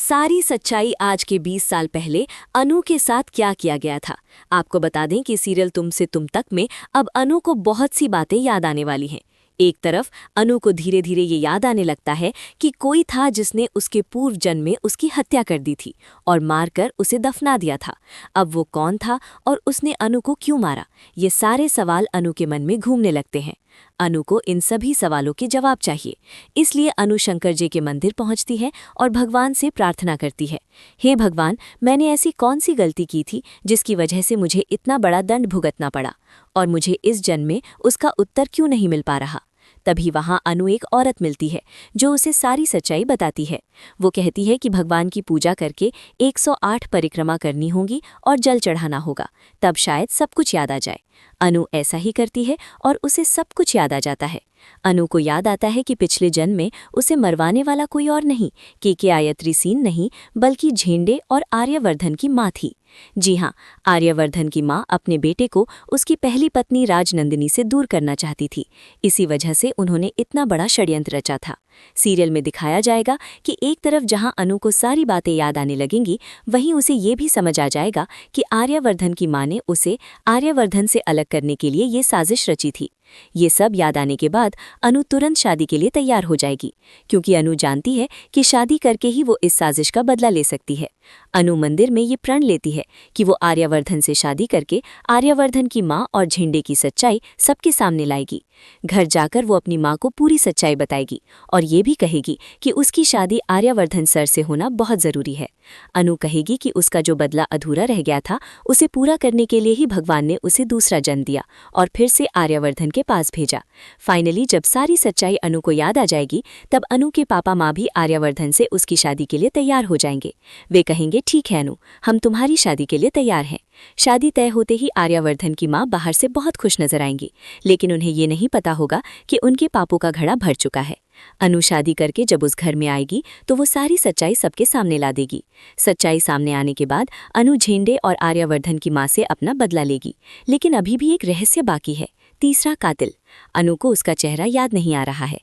सारी सच्चाई आज के 20 साल पहले अनु के साथ क्या किया गया था। आपको बता दें कि सीरियल तुम से तुम तक में अब अनु को बहुत सी बातें याद आने वाली हैं। एक तरफ अनु को धीरे धीरे ये याद आने लगता है कि कोई था जिसने उसके पूर्व जन्म में उसकी हत्या कर दी थी और मारकर उसे दफना दिया था। अब वो कौन था और उसने अनु को क्यों मारा, ये सारे सवाल अनु के मन में घूमने लगते हैं। अनु को इन सभी सवालों के जवाब चाहिए, इसलिए अनु शंकर जी के मंदिर पहुंचती है और भगवान से प्रार्थना करती है, हे भगवान, मैंने ऐसी कौन सी गलती की थी जिसकी वजह से मुझे इतना बड़ा दंड भुगतना पड़ा और मुझे इस जन्म में उसका उत्तर क्यों नहीं मिल पा रहा। तभी वहां अनु एक औरत मिलती है जो उसे सारी सच्चाई बताती है। वो कहती है कि भगवान की पूजा करके 108 परिक्रमा करनी होगी और जल चढ़ाना होगा, तब शायद सब कुछ याद आ जाए। अनु ऐसा ही करती है और उसे सब कुछ याद आ जाता है। अनु को याद आता है कि पिछले जन्म में उसे मरवाने वाला कोई और नहीं, के आयत्री सीन नहीं, बल्कि झेंडे और आर्यवर्धन की माँ थी। जी हाँ, आर्यवर्धन की माँ अपने बेटे को उसकी पहली पत्नी राजनंदिनी से दूर करना चाहती थी। इसी वजह से उन्होंने इतना बड़ा षड्यंत्र रचा था। सीरियल में दिखाया जाएगा कि एक तरफ जहां अनु को सारी बातें याद आने लगेंगी, वहीं उसे ये भी समझ आ जाएगा कि आर्यवर्धन की माँ ने उसे आर्यवर्धन से अलग करने के लिए ये साजिश रची थी। ये सब याद आने के बाद अनु तुरंत शादी के लिए तैयार हो जाएगी, क्योंकि अनु जानती है कि शादी करके ही वो इस साजिश का बदला ले सकती है। अनु मंदिर में ये प्रण लेती है कि वो आर्यवर्धन से शादी करके आर्यवर्धन की माँ और झेंडे की सच्चाई सबके सामने लाएगी। घर जाकर वो अपनी माँ को पूरी सच्चाई बताएगी और ये भी कहेगी कि उसकी शादी आर्यवर्धन सर से होना बहुत ज़रूरी है। अनु कहेगी कि उसका जो बदला अधूरा रह गया था, उसे पूरा करने के लिए ही भगवान ने उसे दूसरा जन्म दिया और फिर से आर्यवर्धन के पास भेजा। फाइनली जब सारी सच्चाई अनु को याद आ जाएगी, तब अनु के पापा माँ भी आर्यवर्धन से उसकी शादी के लिए तैयार हो जाएंगे। वे कहेंगे, ठीक है अनु, हम तुम्हारी शादी के लिए तैयार हैं। शादी तय होते ही आर्यवर्धन की माँ बाहर से बहुत खुश नजर आएंगी, लेकिन उन्हें ये नहीं पता होगा कि उनके पापों का घड़ा भर चुका है। अनु शादी करके जब उस घर में आएगी तो वो सारी सच्चाई सबके सामने ला देगी। सच्चाई सामने आने के बाद अनु झेंडे और आर्यवर्धन की माँ से अपना बदला लेगी, लेकिन अभी भी एक रहस्य बाकी है, तीसरा कातिल। अनु को उसका चेहरा याद नहीं आ रहा है।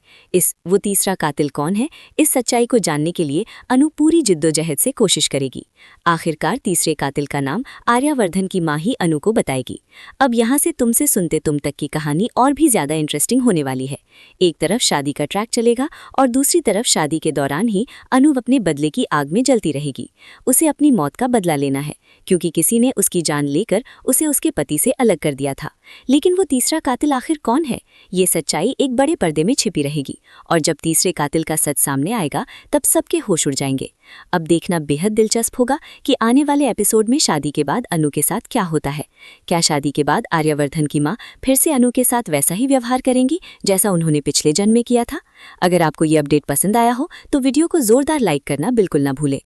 वो तीसरा कातिल कौन है, इस सच्चाई को जानने के लिए अनु पूरी जिद्दोजहद से कोशिश करेगी। आखिरकार तीसरे कातिल का नाम आर्यवर्धन की माँ ही अनु को बताएगी। अब यहाँ से तुमसे सुनते तुम तक की कहानी और भी ज़्यादा इंटरेस्टिंग होने वाली है। एक तरफ शादी का ट्रैक चलेगा और दूसरी तरफ शादी के दौरान ही अनु अपने बदले की आग में जलती रहेगी। उसे अपनी मौत का बदला लेना है, क्योंकि किसी ने उसकी जान लेकर उसे उसके पति से अलग कर दिया था। लेकिन वो तीसरा कातिल आखिर कौन है, ये सच्चाई एक बड़े पर्दे में छिपी रहेगी और जब तीसरे कातिल का सच सामने आएगा तब सबके होश उड़ जाएंगे। अब देखना बेहद दिलचस्प होगा कि आने वाले एपिसोड में शादी के बाद अनु के साथ क्या होता है। क्या शादी के बाद आर्यवर्धन की माँ फिर से अनु के साथ वैसा ही व्यवहार करेंगी जैसा उन्होंने पिछले जन्म में किया था। अगर आपको ये अपडेट पसंद आया हो तो वीडियो को जोरदार लाइक करना बिल्कुल ना भूलें।